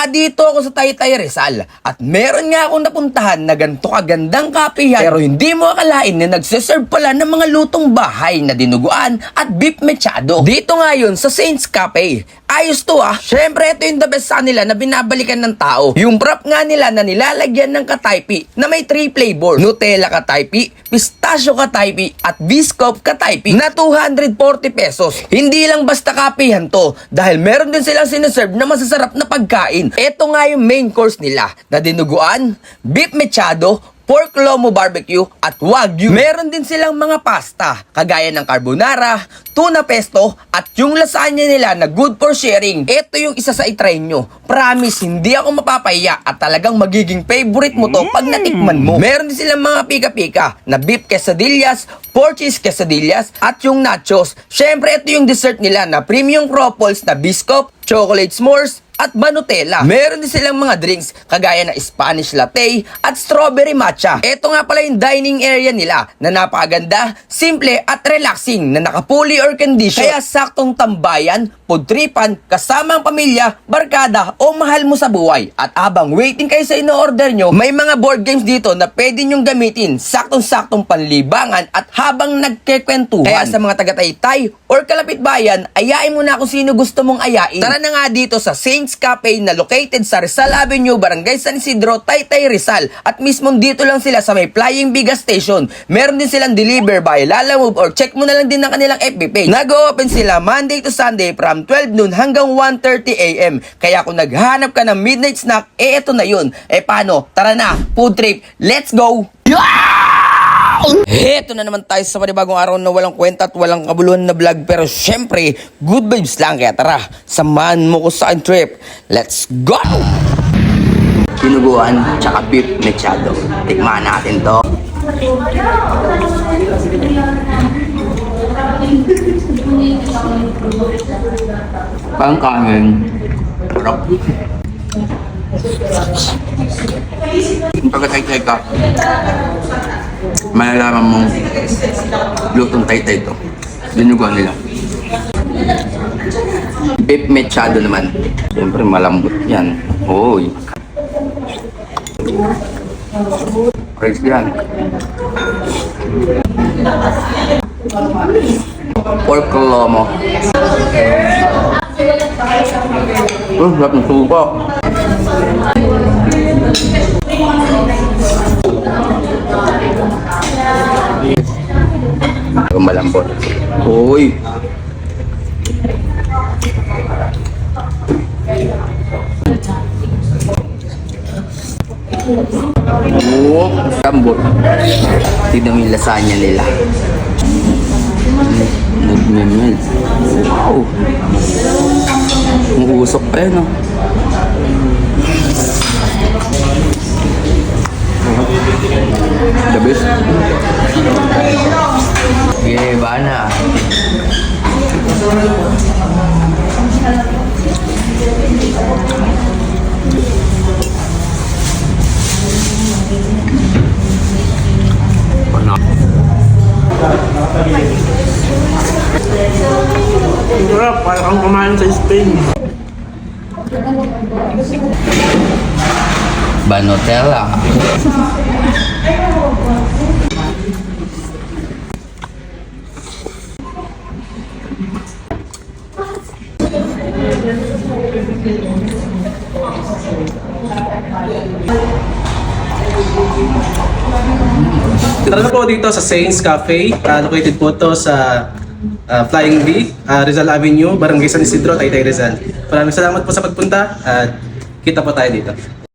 Nandito ako sa Taytay Rizal at meron nga akong napuntahan na ganito kagandang kapihan, pero hindi mo akalain na nagsiserve pala ng mga lutong bahay na dinuguan at beef mechado. Dito nga yun sa Saints Cafe. Ayos to ah. Syempre ito yung the best sa nila na binabalikan ng tao. Yung wrap nga nila na nilalagyan ng kataypi na may 3 flavor. Nutella kataypi, pistachio kataypi at biscoff kataypi na 240 pesos. Hindi lang basta kapihan to dahil meron din silang sinaserve na masasarap na pagkain. Ito nga yung main course nila na dinuguan, beef mechado, pork lomo barbecue at wagyu. Meron din silang mga pasta, kagaya ng carbonara, tuna pesto, at yung lasagna nila na good for sharing. Ito yung isa sa itry nyo. Promise, hindi ako mapapahiya at talagang magiging favorite mo to pag natikman mo. Meron din silang mga pika-pika na beef quesadillas, pork cheese quesadillas, at yung nachos. Syempre, ito yung dessert nila na premium croffles na biscoff, chocolate s'mores, at Nutella. Meron din silang mga drinks kagaya ng Spanish latte at strawberry matcha. Ito nga pala yung dining area nila na napakaganda, simple at relaxing na naka-fully air condition. Kaya saktong tambayan, food tripan, kasama ang pamilya, barkada o mahal mo sa buhay. At habang waiting kayo sa ino-order nyo, may mga board games dito na pwede nyong gamitin, saktong-saktong panlibangan at habang nagkekwentuhan. Kaya sa mga taga-Taytay or kalapit bayan, ayain mo na kung sino gusto mong ayain. Tara na nga dito sa Saints Cafe na located sa Rizal Avenue, Barangay San Isidro, Taytay Rizal. At mismo dito lang sila sa may Flying Biga Station. Meron din silang deliver by Lalamove or check mo na lang din ng kanilang FB page. Nag-open sila Monday to Sunday from 12 noon hanggang 1:30 AM. Kaya kung naghanap ka ng midnight snack, eto na yun. Paano? Tara na, food trip, let's go! Heto na naman tayo sa panibagong araw na walang kwenta at walang kabuluhan na vlog, pero syempre good vibes lang. Kaya tara, samahan mo ko sa trip. Let's go! Dinuguan tsaka beef mechado. Tikman natin to. Pang kanin. Sarap. Pagkatay-tay ka, malalaman mong lutong Taytay to. Dinuguan nila. Beef mechado naman. Siyempre malambot yan. Oy. Praise yan. Pork lomo. Sarap ng suka. Malambot. Uy. Oh, lambot. Tignan mo yung lasagna nila. Nagmemel. Wow. Umuusok pa yun, oh. The best. Okay, bana. Sarap, parang kumain sa Spain. Nutella. Tara na po dito sa Saints Cafe. Located po to sa Flying V, Rizal Avenue, Barangay San Isidro, Taytay Rizal. Maraming salamat po sa pagpunta at kita po tayo dito.